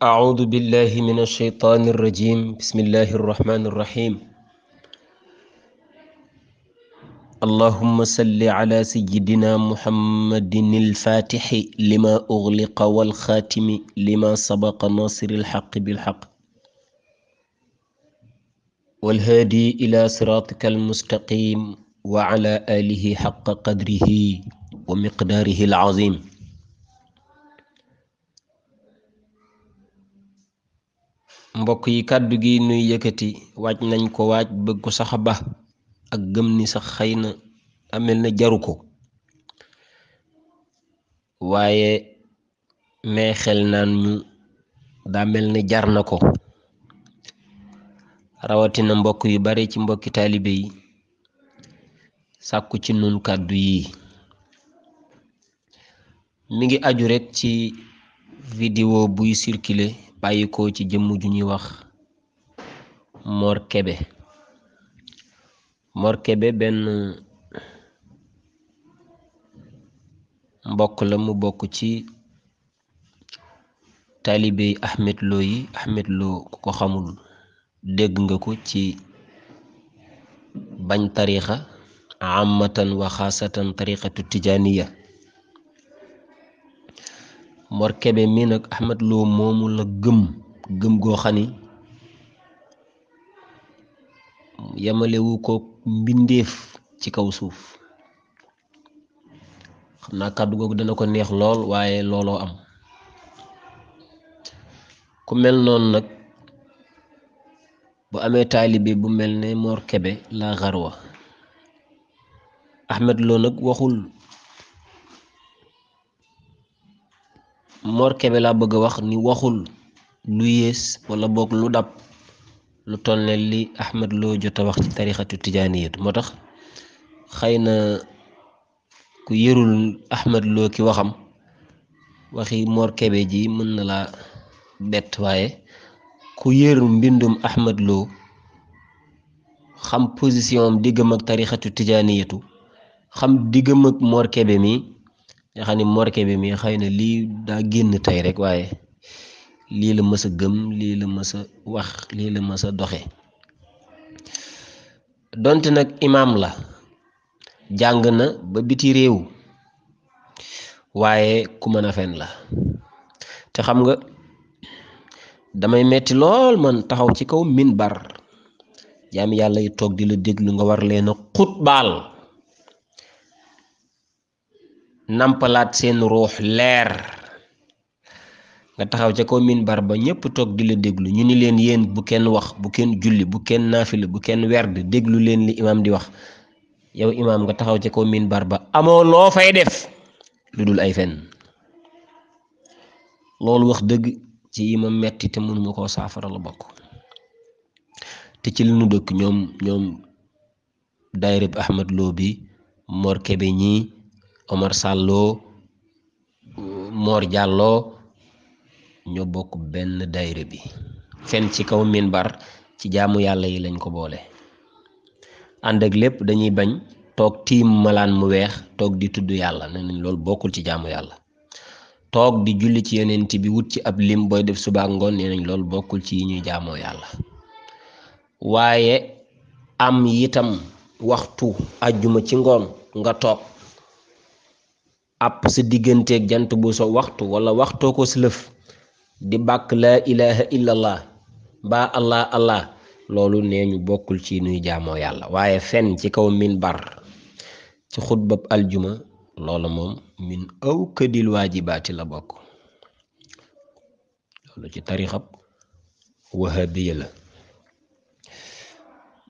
أعوذ بالله من الشيطان الرجيم بسم الله الرحمن الرحيم اللهم صل على سيدنا محمد الفاتح لما أغلق والخاتم لما سبق ناصر الحق بالحق والهادي إلى صراطك المستقيم وعلى آله حق قدره ومقداره العظيم mbokk yi kàddu gi nuy yëkkati waaj nañ ko waaj bëgg ko sax ba ak gëm ni sax xëy na amel na jaru ko waaye mee xel naan ñu daa mel ne jar na ko rawatina mbokk yu bare ci mbokki taalibe yi sàkku ci nun kàddu yi mi ngi aju rekk ci vidéo buy circuler bàyyi ko ci jëmm ju ñuy wax Mor Kébé benn mbokk la mu bokk ci taalibe Ahmed Lo yi Ahmed Lo ku ko xamul dégg nga ko ci bañ tarixa amatan wa xaasatan tariqatu tijaaniya Mor Kébé mi nag Ahmed Lo moomu la gëm goo xam ni yamalewu ko mbindeef ci kaw suuf xam naa kàddu googu dana ko neex lool waaye looloo am ku mel noonu nag bu amee taalibe bu mel ne Mor Kébé la xarwa Ahmed Lo nag waxul Mor Kébé laa bëgg a wax ni waxul lu yées wala boog lu dab lu toll ne li Ahmed Lo jot a wax ci tarixatu tijaaniyatu moo tax xëy na ku yërul Ahmed Lo ki waxam waxi Mor Kébé ji mën na laa bett waaye ku yër mbindum Ahmed Lo xam position am diggam ak tarixatu tijaaniyatu xam diggam ak Mor Kébé mi nga xam ni Mor Kébé mi xëy na lii daa génn tey rek waaye lii la mës a gëm lii la mës a wax lii la mës a doxe donte nag imaam la jàng na ba biti réew waaye ku mën a fen la te xam nga damay metti lool man taxaw ci kaw minbar jaami yàlla yi toog di la déglu nga war leen a xutbaal nampalaat seen ruux leer nga taxaw ca kaw minbar ba ñépp toog di la déglu ñu ni leen yéen bu kenn wax bu kenn julli bu kenn naafila bu kenn werd déglu leen li imaam di wax yow imaam nga taxaw ca kaw minbar ba amoo loo fay def lu dul ay fen loolu wax dëgg ci yi ma metti te mënuma koo saafara la bokk te ci li nu dëkk ñoom daayirab Ahmed Lo bi Mor Kébé ñi Omar Sàllo Mor Jàllo ñoo bokk benn daayira bi fen ci kaw minbar ci jaamu yàlla yi lañ ko boole ànd ak lépp dañuy bañ toog tiim malaan mu weex toog di tudd yàlla nee nañ loolu bokkul ci jaamu yàlla toog di julli ci yonent bi wut ci ab lim booy def suba ak ngoon nee nañ loolu bokkul ci yi ñuy jaamoo yàlla waaye am itam waxtu àjjuma ci ngoon nga toog àpp sa digganteeg jant bu so waxtu wala waxtoo ko silëf di bàkk laa ilaha illallah mbaa allah allah loolu nee ñu bokkul ci nuy jaamoo yàlla waaye fen ci kaw minbar ci xutbab aljuma loola moom min aw këdil waajibaati la bokk loolu ci tarixab wahabiya la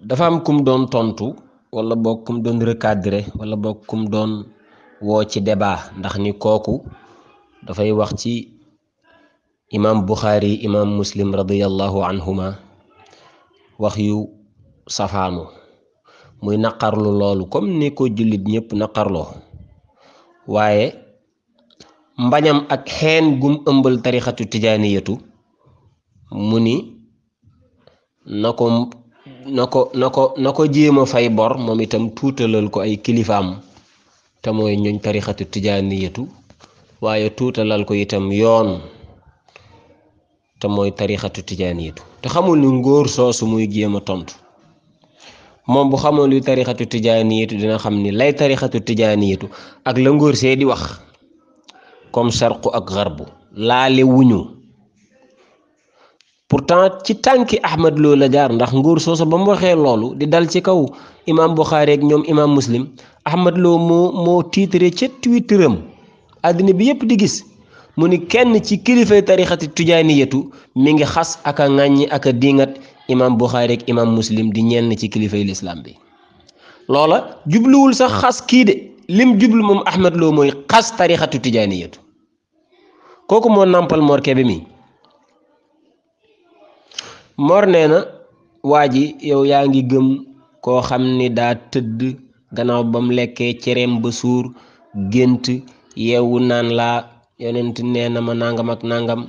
dafa am kum doon tontu wala boog kum doon recadrer wala boog kum doon woo ci débat ndax ni kooku dafay wax ci imam Bukhari imam Muslim radiyallahu anhuma wax yu safaanu muy naqarlu loolu comme ni ko jullit ñépp naqarloo waaye mbañam ak xeen gum ëmbal tarixatu tijaaniyatu mu ni na ko jéem a fay bor moom itam tuutalal ko ay kilifaam te mooy ñooñ tarixatu tijaaniyatu waaye tuutalal ko itam yoon te mooy tarixatu tijaaniyatu te xamul ni ngóor soosu muy jéem a tontu moom bu xamoon luy tarixatu tijaaniyatu dina xam ni lay tarixatu tijaaniyatu ak la ngóor see di wax comme sarqu ak garbu laale wuñu pourtant ci tànki Ahmad Lo la jaar ndax ngóor soosu ba mu waxee loolu di dal ci kaw imam Buxaari ak ñoom imam Muslim Ahmad Lo moo tiitre ca Twitteram àddina bi yépp di gis mu ni kenn ci kilifay tarixati tijaaniyatu mi ngi xas ak a ŋàññi ak a diingat imam Buxaari ak imam Muslim di ñenn ci kilifay lislaam bi loola jubluwul sax xas kii de lim jublu moom Ahmad Lo mooy xas tarixatu tijaaniyatu kooku moo nàmpal Mor Kébé mi Mor nee na waa ji yow yaa ngi gëm koo xam ni daa tëdd gannaaw ba mu lekkee cereem ba suur gént yeewu naan laa yonent nee na ma nangam ak nangam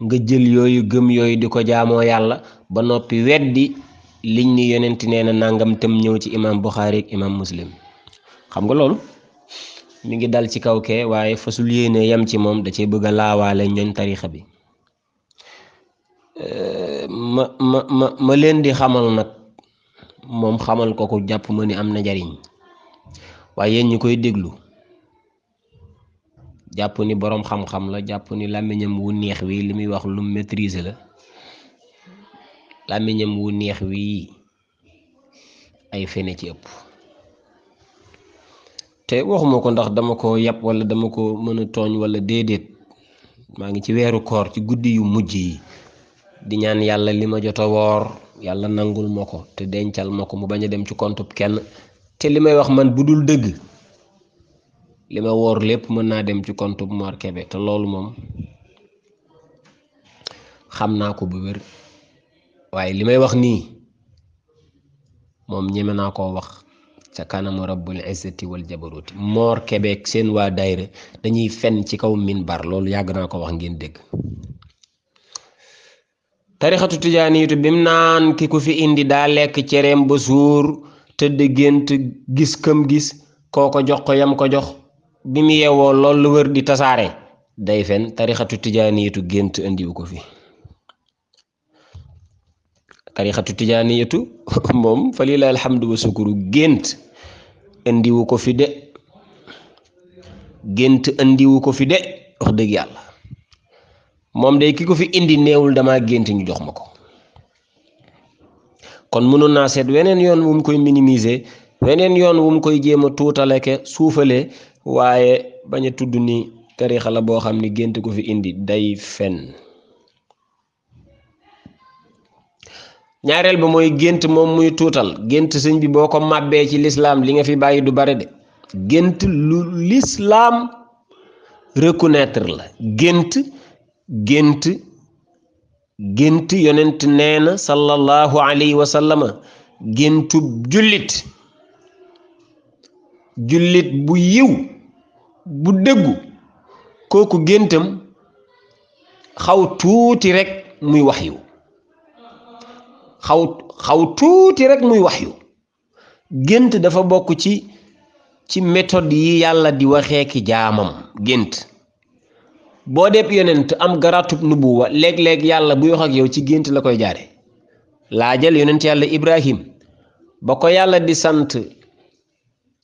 nga jël yooyu gëm yooyu di ko jaamoo yàlla ba noppi weddi liñ ni yonent nee na nangam tam ñëw ci imam Buxaari ak imam Muslim xam nga loolu mi ngi dal ci kaw kee waaye fasul yéene yem ci moom da cee bëgg a laawaale ñooñ tarixa bi ma leen di xamal nag moom xamal ko ko jàpp ma ni am na njariñ waaye yéen ñu koy déglu jàpp ni boroom xam-xam la jàpp ni làmmiñam wu neex wi li muy wax lu maîtriser la làmmiñam wu neex wi ay fene ci ëpp te waxuma ko ndax dama ko yàpp wala dama ko mën a tooñ wala déedéet maa ngi ci weeru koor ci guddi yu mujj yi di ñaan yàlla li ma jot a woor yàlla nangul ma ko te dencal ma ko mu bañ a dem ci compte kenn te li may wax man bu dul dëgg li ma woor lépp mën naa dem ci compte Mor Kébé te loolu moom xam naa ko bu wér waaye li may wax nii moom ñeme naa koo wax ca kanamu rabbul izzati wal jabaruti Mor Kébé ak seen waa daayira dañuy fen ci kaw minbar loolu yàgg naa ko wax ngeen dégg tarixatu tijaaniyatu bim naan ki ku fi indi daa lekk cereem ba suur tëdd gént gis këm gis kooko jox ko yam ko jox bi mu yeewoo loolu lu wër di tasaare day fen tarixatu tijaaniyatu gént indiwu ko fi tarixatu tijaaniyatu moom fa lillahi alhamdu wa sukuru gént indiwu ko fi de gént indiwu ko fi de wax dëgg yàlla moom day ki ko fi indi neewul dama gént ñu jox ma ko kon mënoon naa seet weneen yoon wu mu koy minimiser weneen yoon wu mu koy jéem a tuutaleke suufale waaye bañ a tudd ni tarixa la boo xam ni gént ko fi indi day fen ñaareel ba mooy gént moom muy tuutal gént sëñ bi boo ko màbbee ci lislaam li nga fi bàyyi du bare de gént lu lislaam reconnaître la gént yonent nee na sallallahu alayhi wa sallama géntu jullit bu yiw bu dëggu kooku géntam xaw tuuti rek muy wax yu xaw tuuti rek muy wax yu gént dafa bokk ci méthode yi yàlla di waxee ki jaamam gént boo dee yonent am garatub nubuwa léeg-léeg yàlla buy wax ak yow ci gént la koy jaare laajal yonent yàlla Ibrahim ba ko yàlla di sant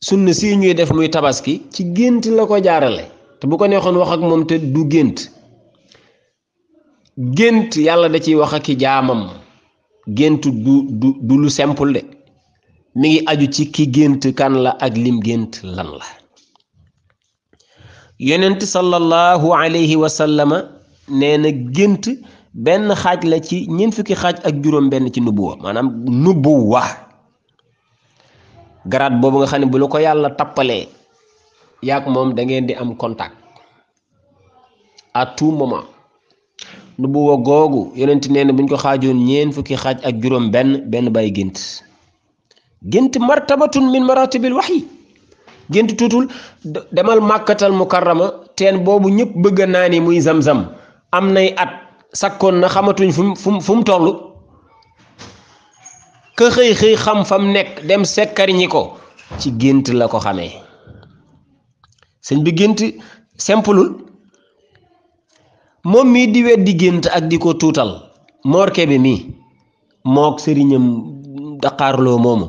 sunna si ñuy def muy tabaski ci gént la ko jaarale te bu ko neexoon wax ak moom te du gént yàlla da ciy wax ak ki jaamam gént du lu simple de mi ngi aju ci ki gént kan la ak lim gént lan la yonent sallallahu alayhi wa sallama nee na gént benn xaaj la ci ñeent fukki xaaj ak juróom benn ci nubuwa maanaam nubuwa garaat boobu nga xam ne bu la ko yàlla tappalee yaak moom da ngeen di am contact à tout moment nubuwa googu yonent nee na buñ ko xaajoon ñeent fukki xaaj ak juróom benn bàyyi gént martabatun min maratibil wahyi gént tuutul demal màkkatal mukarrama teen boobu ñëpp bëgg naa ni muy zam-zam am nay at sakkoon na xamatuñ fu mu toll ka xëy xam fam nekk dem sekkariñi ko ci gént la ko xamee sëñ bi gént simplul moom mii di weddi gént ak di ko tuutal Mor Kébé mii mook sëriñam daqaarloo moomu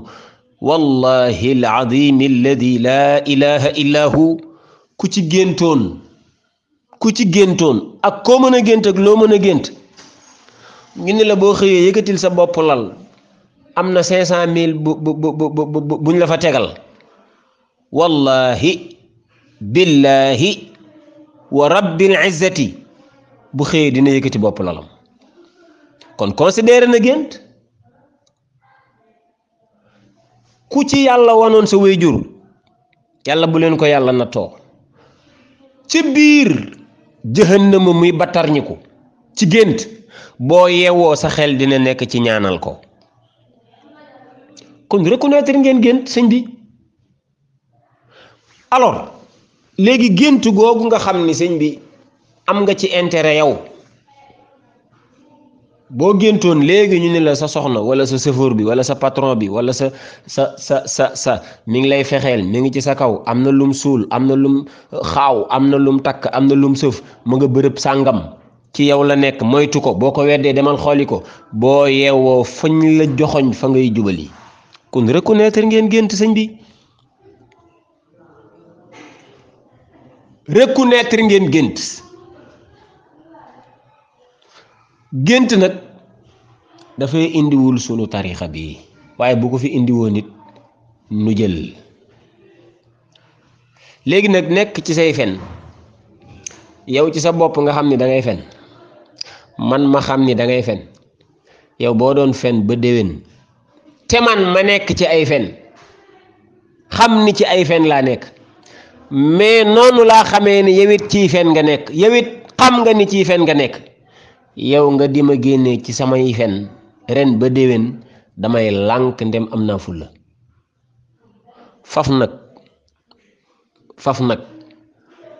wallahi alazim alladi laa ilaha illa hu ku ci géntoon ak koo mën a gént ak loo mën a gént ñu ne la boo xëyee yëkkatil sa bopp lal am na 500,000 buñ la fa tegal wallahi billahi wa rabbil izzati bu xëyee dina yëkkati bopp lalam kon considéré na gént ku ci yàlla wanoon sa wéyjur yàlla bu leen ko yàlla nattoo ci biir jahannama muy battarñiku ci gént boo yeewoo sa xel dina nekk ci ñaanal ko kon reconnaître ngeen gént sëñ bi alors léegi gént googu nga xam ni sëñ bi am nga ci intérêt yow boo géntoon léegi ñu ne la sa soxna wala sa chauffeur bi wala sa patron bi wala sa mi ngi lay fexeel mi ngi ci sa kaw am na lum suul am na lum xaaw am na lum takk am na lum sëf mu nga bërëb sàngam ci yow la nekk moytu ko boo ko weddee demal xooli ko boo yeewoo fañ la joxoñ fa ngay jubali kon reconnaître ngeen gént sëñ bi reconnaître ngeen gént nag dafay indiwul sunu tarixa bi waaye bu ko fi indiwoo nit nu jël léegi nag nekk ci say fen yow ci sa bopp nga xam ni da ngay fen man ma xam ni da ngay fen yow boo doon fen ba déwén te man ma nekk ci ay fen xam ni ci ay fen laa nekk mais noonu laa xamee ni yow it ciy fen nga nekk yow it xam nga ni ciy fen nga nekk yow nga di ma génne ci samay fen ren ba déwén damay lànk ndem am naa fulla faf nag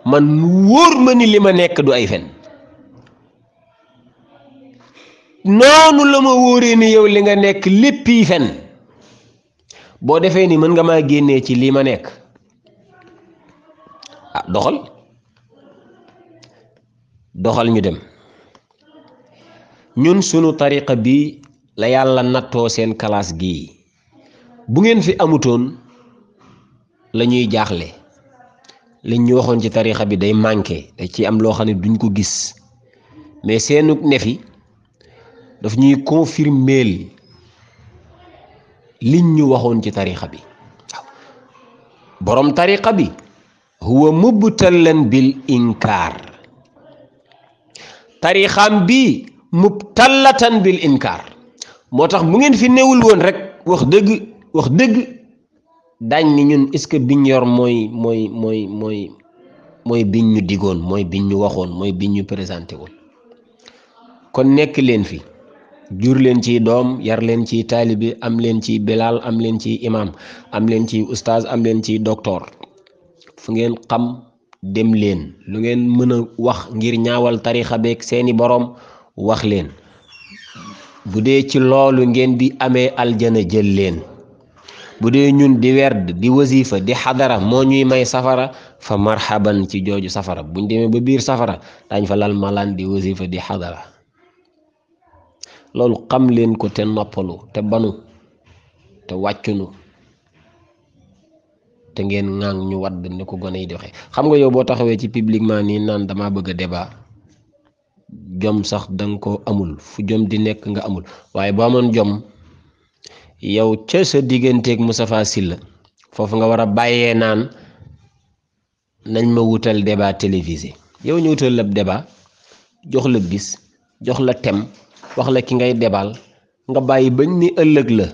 man wóor ma ni li ma nekk du ay fen noonu la ma wóoree ni yow li nga nekk léppi fen boo defee ni mën nga maa génnee ci lii ma nekk ah doxal ñu dem ñun sunu tariqa bi la yàlla nattoo seen classe gii bu ngeen fi amutoon la ñuy jaaxle liñ ñu waxoon ci tariqa bi day manqué da ci am loo xam ne duñ ko gis mais seenu nefi daf ñuy confirmeel liñ ñu waxoon ci tariqa bi waaw borom tariqa bi huwa mubtalan bil inkaar tariqaam bi mubtalatan bil inkaar moo tax bu ngeen fi newul woon rek wax dëgg dañ ni ñun est-ce que biñ yor mooy biñ ñu digoon mooy biñ ñu waxoon mooy biñ ñu présenté woon kon nekk leen fi jur leen ci doom yar leen ci taalibe am leen ci bilaal am leen ci imam am leen ci ustaaz am leen ci docteur fu ngeen xam dem leen lu ngeen mën a wax ngir ñaawal tarixa beeg seeni boroom wax leen bu dee ci loolu ngeen di amee aljana jël leen bu dee ñun di werd di wasifa di xadara moo ñuy may safara fa marhaban ci jooju safara buñ demee ba biir safara dañ fa lal malaan di wasifa di xadara loolu xam leen ko te noppalu te banu te wàccunu te ngeen ŋaang ñu wadd ne ko gone yi di waxe xam nga yow boo taxawee ci publiquement nii naan dama bëgg a débat jom sax danga ko amul fu jom di nekk nga amul waaye boo amoon jom yow ca sa digganteeg Moustapha Sylla foofu nga war a bàyyee naan nañ ma wutal débat télévisé yow ñu wutal la débat jox la bis jox la thème wax la ki ngay débal nga bàyyi bañ ni ëllëg la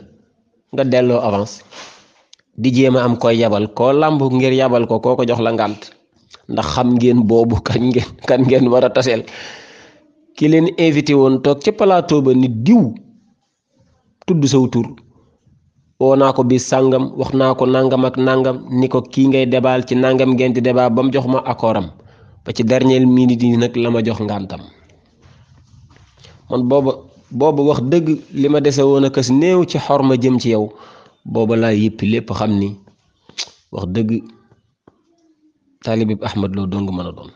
nga delloo avance di jéem a am koy yabal koo làmb ngir yabal ko koo ko jox la ngànt ndax xam ngeen boobu kan ngeen war a taseel ki leen invité woon toog ca plateau ba ni diw tudd saw tur woo naa ko bis sàngam wax naa ko nangam ak nangam ni ko kii ngay débal ci nangam ngeen di débat ba mu jox ma accordam ba ci dernière minute yi nag la ma jox ngàntam man booba wax dëgg li ma dese woon a kës néew ci xorma jëm ci yow booba laa yëppi lépp xam ni wax dëgg taalibib Ahmad Lo dong mën a doon